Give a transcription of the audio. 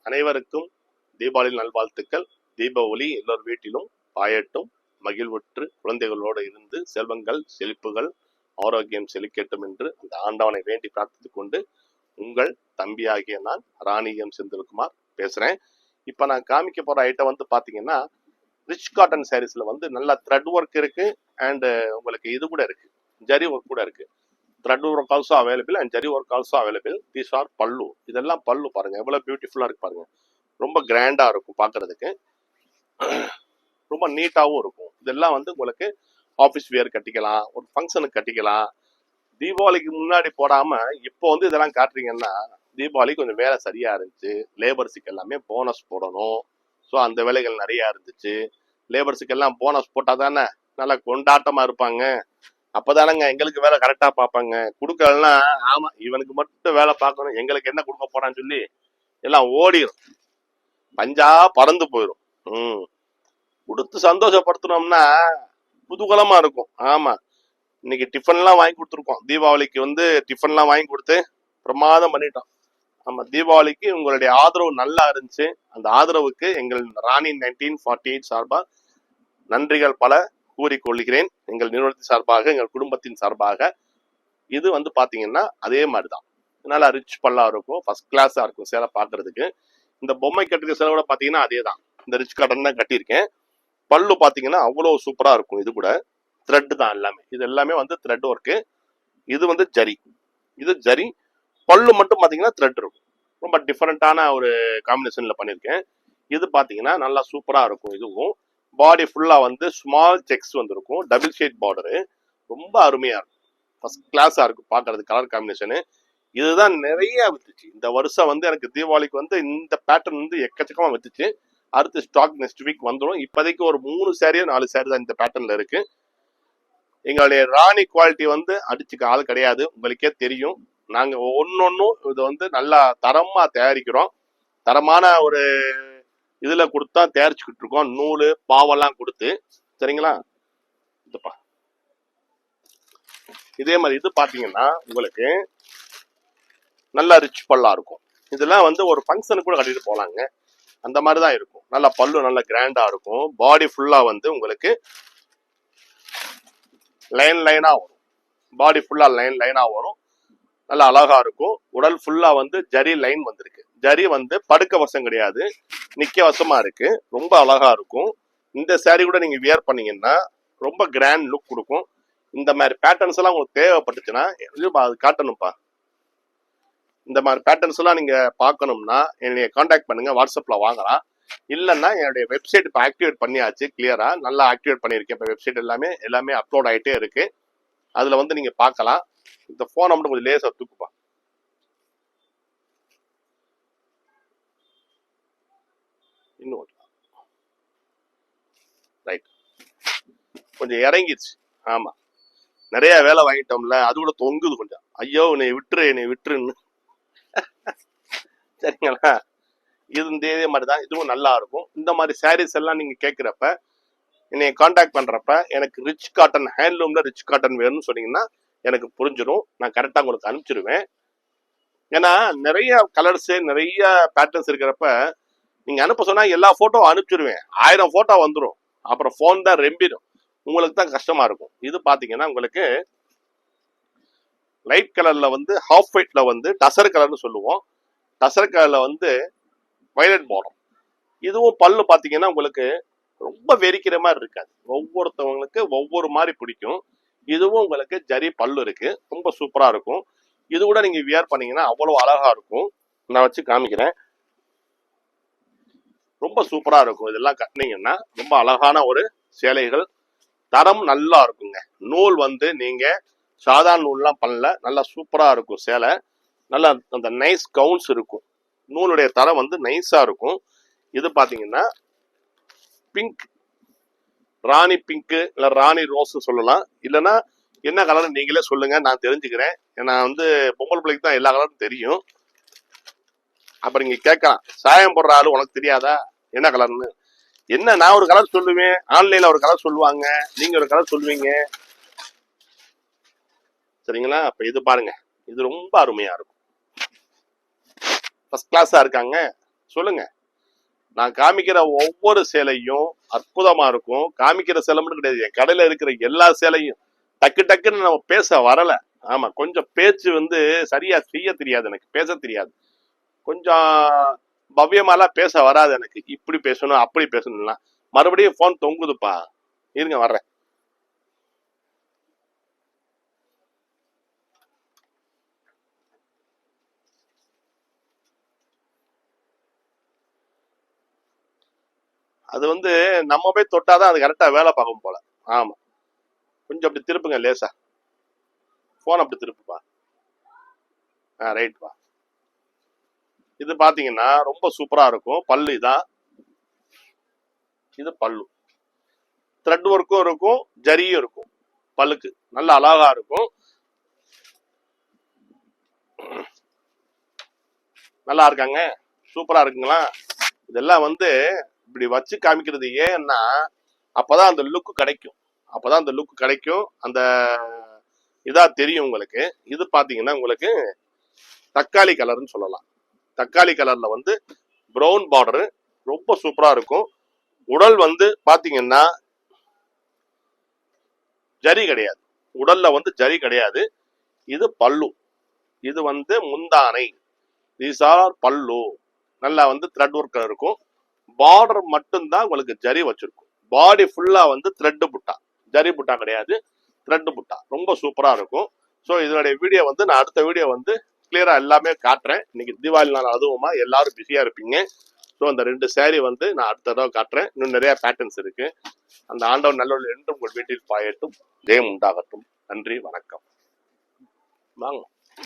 அனைவருக்கும் தீபாவளி நல்வாழ்த்துக்கள். தீப ஒளி எல்லோர் வீட்டிலும் பாயட்டும், மகிழ்வுற்று குழந்தைகளோடு இருந்து செல்வங்கள் செழிப்புகள் ஆரோக்கியம் செழிக்கட்டும் என்று அந்த ஆண்டவனை வேண்டி பிரார்த்தித்துக் கொண்டு உங்கள் தம்பியாகிய நான் ராணியம் செந்தில்குமார் பேசுறேன். இப்ப நான் காமிக்க போற ஐட்டம் வந்து பாத்தீங்கன்னா ரிச் காட்டன் சாரீஸ்ல வந்து நல்லா த்ரெட் ஒர்க் இருக்கு அண்ட் உங்களுக்கு இது கூட இருக்கு, ஜரி ஒர்க் கூட இருக்கு. Thread work also available and zari work also available. These are பல்லு. இதெல்லாம் பல்லு பாருங்க எவ்வளவு பியூட்டிஃபுல்லா இருக்கு பாருங்க. ரொம்ப கிராண்டா இருக்கும் பாக்குறதுக்கு, ரொம்ப நீட்டாவும் இருக்கும். இதெல்லாம் வந்து உங்களுக்கு ஆஃபீஸ் வியர் கட்டிக்கலாம், ஒரு ஃபங்க்ஷனுக்கு கட்டிக்கலாம். தீபாவளிக்கு முன்னாடி போடாம இப்போ வந்து இதெல்லாம் காட்டுறீங்கன்னா தீபாவளி கொஞ்சம் வேலை சரியா இருந்துச்சு. லேபர்ஸுக்கு எல்லாமே போனஸ் போடணும். ஸோ அந்த வேலைகள் நிறைய இருந்துச்சு. லேபர்ஸுக்கு எல்லாம் போனஸ் போட்டா தானே நல்லா கொண்டாட்டமா இருப்பாங்க. அப்பதானங்க எங்களுக்கு வேலை கரெக்டா பார்ப்பாங்க. கொடுக்கலாம், ஆமா இவனுக்கு மட்டும் வேலை பார்க்கணும், எங்களுக்கு என்ன கொடுக்க போறான்னு சொல்லி எல்லாம் ஓடிடும், பஞ்சா பறந்து போயிடும். கொடுத்து சந்தோஷப்படுத்தணும்னா குதூகலமா இருக்கும். ஆமா, இன்னைக்கு டிஃபன்லாம் வாங்கி கொடுத்துருக்கோம். தீபாவளிக்கு வந்து டிஃபன்லாம் வாங்கி கொடுத்து பிரமாதம் பண்ணிட்டோம். ஆமா, தீபாவளிக்கு உங்களுடைய ஆதரவு நல்லா இருந்துச்சு. அந்த ஆதரவுக்கு எங்கள் ராணி 1948 சார்பா நன்றிகள் பல கூறிக்கொள்கிறேன். எங்கள் நிறுவனத்தின் சார்பாக, எங்கள் குடும்பத்தின் சார்பாக. இது வந்து பாத்தீங்கன்னா அதே மாதிரிதான், நல்லா ரிச் பல்லா இருக்கும், ஃபர்ஸ்ட் கிளாஸா இருக்கும் சேலை பாக்குறதுக்கு. இந்த பொம்மை கட்டுற சேலை கூட பாத்தீங்கன்னா அதே தான், இந்த ரிச் காட்டன் தான் கட்டியிருக்கேன். பல்லு பாத்தீங்கன்னா அவ்வளவு சூப்பரா இருக்கும். இது கூட த்ரெட் தான் எல்லாமே, இது எல்லாமே வந்து த்ரெட் ஒர்க்கு. இது வந்து ஜரி, இது ஜரி. பல்லு மட்டும் பாத்தீங்கன்னா த்ரெட் இருக்கும். ரொம்ப டிஃபரெண்டான ஒரு காம்பினேஷன்ல பண்ணியிருக்கேன். இது பாத்தீங்கன்னா நல்லா சூப்பரா இருக்கும். இதுவும் பாடி ஃபுல்லா வந்து ஸ்மால் செக்ஸ் வந்திருக்கும், டபுள் ஷேட் பார்டரு, ரொம்ப அருமையா இருக்கும், ஃபர்ஸ்ட் கிளாஸா இருக்கும் பாக்குறது. கலர் காம்பினேஷனு இதுதான் நிறைய வித்துச்சு இந்த வருஷம். வந்து எனக்கு தீபாவளிக்கு வந்து இந்த பேட்டர்ன் வந்து எக்கச்சக்கமா வித்துச்சு. அடுத்து ஸ்டாக் நெக்ஸ்ட் வீக் வந்துடும். இப்போதைக்கு ஒரு 3 சாரியோ 4 சாரி தான் இந்த பேட்டர்ன்ல இருக்கு. எங்களுடைய ராணி குவாலிட்டி வந்து அடிச்சுக்க ஆள் கிடையாது, உங்களுக்கே தெரியும். நாங்க ஒன்னொன்னும் இது வந்து நல்லா தரமா தயாரிக்கிறோம். தரமான ஒரு இதுல கொடுத்தா தயாரிச்சுக்கிட்டு இருக்கோம். நூலு பாவெல்லாம் கொடுத்து, சரிங்களா? இதே மாதிரி இது பாத்தீங்கன்னா உங்களுக்கு நல்லா ரிச் பல்லா இருக்கும். இதெல்லாம் வந்து ஒரு ஃபங்க்ஷனுக்கு கூட கட்டிட்டு போலாங்க, அந்த மாதிரிதான் இருக்கும். நல்லா பல்லு நல்லா கிராண்டா இருக்கும். பாடி ஃபுல்லா வந்து உங்களுக்கு லைன் லைனா வரும், பாடி ஃபுல்லா லைன் லைனா வரும், நல்லா அழகா இருக்கும். உடல் ஃபுல்லா வந்து ஜரி லைன் வந்திருக்கு. ஜரி வந்து படுக்க வசம் கிடையாது, நிக்க வசமா இருக்கு. ரொம்ப அழகா இருக்கும். இந்த சாரி கூட நீங்க வியர் பண்ணீங்கன்னா ரொம்ப கிராண்ட் லுக் கொடுக்கும். இந்த மாதிரி பேட்டர்ன்ஸ் எல்லாம் உங்களுக்கு தேவைப்பட்டுச்சுன்னா அது காட்டணும்ப்பா. இந்த மாதிரி பேட்டர்ன்ஸ் எல்லாம் நீங்க பார்க்கணும்னா என்னைய கான்டாக்ட் பண்ணுங்க, வாட்ஸ்அப்ல வாங்கலாம். இல்லைன்னா என்னுடைய வெப்சைட் இப்போ ஆக்டிவேட் பண்ணியாச்சு, கிளியரா நல்லா ஆக்டிவேட் பண்ணியிருக்கேன். இப்போ வெப்சைட் எல்லாமே அப்லோட் ஆகிட்டே இருக்கு. அதுல வந்து நீங்க பார்க்கலாம். இந்த போனை மட்டும் கொஞ்சம் லேசா தூக்குப்பா. இன்னும் ரைட், கொஞ்சம் இறங்கிடுச்சு. ஆமா, நிறைய வேலை வாங்கிட்டோம்ல, அது கூட தொங்குது கொஞ்சம். ஐயோ என்னை விட்டுருன்னு சரிங்களா? இது இதே மாதிரிதான், இதுவும் நல்லா இருக்கும். இந்த மாதிரி சாரீஸ் எல்லாம் நீங்க கேட்கிறப்ப என்னை கான்டாக்ட் பண்றப்ப எனக்கு ரிச் காட்டன், ஹேண்ட்லூம்ல ரிச் காட்டன் வேணும்னு சொன்னீங்கன்னா எனக்கு புரிஞ்சிடும், நான் கரெக்டா உங்களுக்கு அனுப்பிச்சிருவேன். ஏன்னா நிறைய கலர்ஸ் நிறைய பேட்டர்ன்ஸ் இருக்கிறப்ப நீங்க அனுப்ப சொன்னா எல்லா போட்டோ அனுப்பிச்சிருவேன், 1000 போட்டோ வந்துடும். அப்புறம் போன் தான் ரெம்பிடும், உங்களுக்கு தான் கஷ்டமா இருக்கும். இது பாத்தீங்கன்னா உங்களுக்கு லைட் கலர்ல வந்து ஹாஃப் ஒயிட்ல வந்து டசர் கலர்னு சொல்லுவோம். டசர் கலர்ல வந்து வயலட் பார்டர். இதுவும் பல்லு பாத்தீங்கன்னா உங்களுக்கு ரொம்ப வெறிக்கிற மாதிரி இருக்காது, ஒவ்வொருத்தவங்களுக்கு ஒவ்வொரு மாதிரி பிடிக்கும். இதுவும் உங்களுக்கு ஜரி பல்லு இருக்கு, ரொம்ப சூப்பரா இருக்கும். இது கூட நீங்க வியர் பண்ணீங்கன்னா அவ்வளவு அழகா இருக்கும். நான் வச்சு காமிக்கிறேன், ரொம்ப சூப்பரா இருக்கும். இதெல்லாம் கட்டினீங்கன்னா ரொம்ப அழகான ஒரு சேலைகள், தரம் நல்லா இருக்குங்க. நூல் வந்து நீங்க சாதாரண நூல்லாம் பண்ணல, நல்லா சூப்பரா இருக்கும் சேலை. நல்லா அந்த நைஸ் கவுன்ஸ் இருக்கும், நூலுடைய தரம் வந்து நைஸா இருக்கும். இது பாத்தீங்கன்னா பிங்க், ராணி பிங்க் இல்ல ராணி ரோஸ் சொல்லலாம். இல்லைன்னா என்ன கலர் நீங்களே சொல்லுங்க, நான் தெரிஞ்சுக்கிறேன். நான் வந்து பொங்கல் பிள்ளைக்கு தான் எல்லா கலரும் தெரியும். அப்புறம் நீங்க கேட்கலாம், சாயம் போடுற ஆளு உனக்கு தெரியாதா என்ன கலர்னு? என்ன, நான் ஒரு கலர் சொல்லுவேன், ஆன்லைன்ல ஒரு கலர் சொல்லுவாங்க, நீங்க ஒரு கலர் சொல்லுவீங்க, சரிங்களா? அப்ப இது பாருங்க, இது ரொம்ப அருமையா இருக்கும், ஃபர்ஸ்ட் கிளாஸா இருக்காங்க. சொல்லுங்க. நான் காமிக்கிற ஒவ்வொரு சேலையும் அற்புதமா இருக்கும். காமிக்கிற சேலை மட்டும் கிடையாது, என் கடையில இருக்கிற எல்லா சேலையும் டக்கு டக்குன்னு நம்ம பேச வரல. ஆமா, கொஞ்சம் பேச்சு வந்து சரியா செய்ய தெரியாது, எனக்கு பேச தெரியாது. கொஞ்சம் பவ்யமாலாம் பேச வராது எனக்கு. இப்படி பேசணும் அப்படி பேசணும்லாம். மறுபடியும் போன் தொங்குதுப்பா, இருங்க வர்றேன். அது வந்து நம்ம போய் தொட்டாதான் அது கரெக்டா வேலை பார்க்கும் போல. ஆமா, கொஞ்சம் அப்படி திருப்புங்க லேசா, போன் அப்படி திருப்புப்பா. ரைட்பா. இது பாத்தீங்கன்னா ரொம்ப சூப்பரா இருக்கும். பல்லு இதான், இது பல்லு. த்ரெட் ஒர்க்கும் இருக்கும், ஜரியும் இருக்கும். பல்லுக்கு நல்ல அழகா இருக்கும். நல்லா இருக்காங்க, சூப்பரா இருக்குங்களா. இதெல்லாம் வந்து இப்படி வச்சு காமிக்கிறது ஏன்னா அப்பதான் அந்த லுக் கிடைக்கும். அப்பதான் அந்த லுக் கிடைக்கும், அந்த இதா தெரியும் உங்களுக்கு. இது பாத்தீங்கன்னா உங்களுக்கு தக்காளி கலர்னு சொல்லலாம். தக்காளி கலர்ல வந்து பிரவுன் பார்டர், ரொம்ப சூப்பரா இருக்கும். உடல் வந்து பாத்தீங்கன்னா ஜரி கிடையாது, உடல்ல வந்து ஜரி கிடையாது. இது பல்லு, இது வந்து முந்தானை. தீஸ் ஆர் பல்லு. நல்லா வந்து த்ரெட் ஒர்க் இருக்கும். பார்டர் மட்டும்தான் உங்களுக்கு ஜரி வச்சிருக்கும். பாடி ஃபுல்லா வந்து த்ரெட் புட்டா, ஜரி புட்டா கிடையாது, த்ரெட் புட்டா. ரொம்ப சூப்பரா இருக்கும். ஸோ இதனுடைய வீடியோ வந்து நான் அடுத்த வீடியோ வந்து கிளியரா எல்லாமே காட்டுறேன். இன்னைக்கு தீபாவளி நாள், அதுவுமா எல்லாரும் பிஸியா இருப்பீங்க. ஸோ அந்த 2 saree வந்து நான் அடுத்த தடவை காட்டுறேன். இன்னும் நிறைய பேட்டர்ன்ஸ் இருக்கு. அந்த ஆண்டவன் நல்லவர்கள் என்றும் உங்கள் வீட்டில் பாயட்டும், ஜெயம் உண்டாகட்டும். நன்றி, வணக்கம். வாங்க.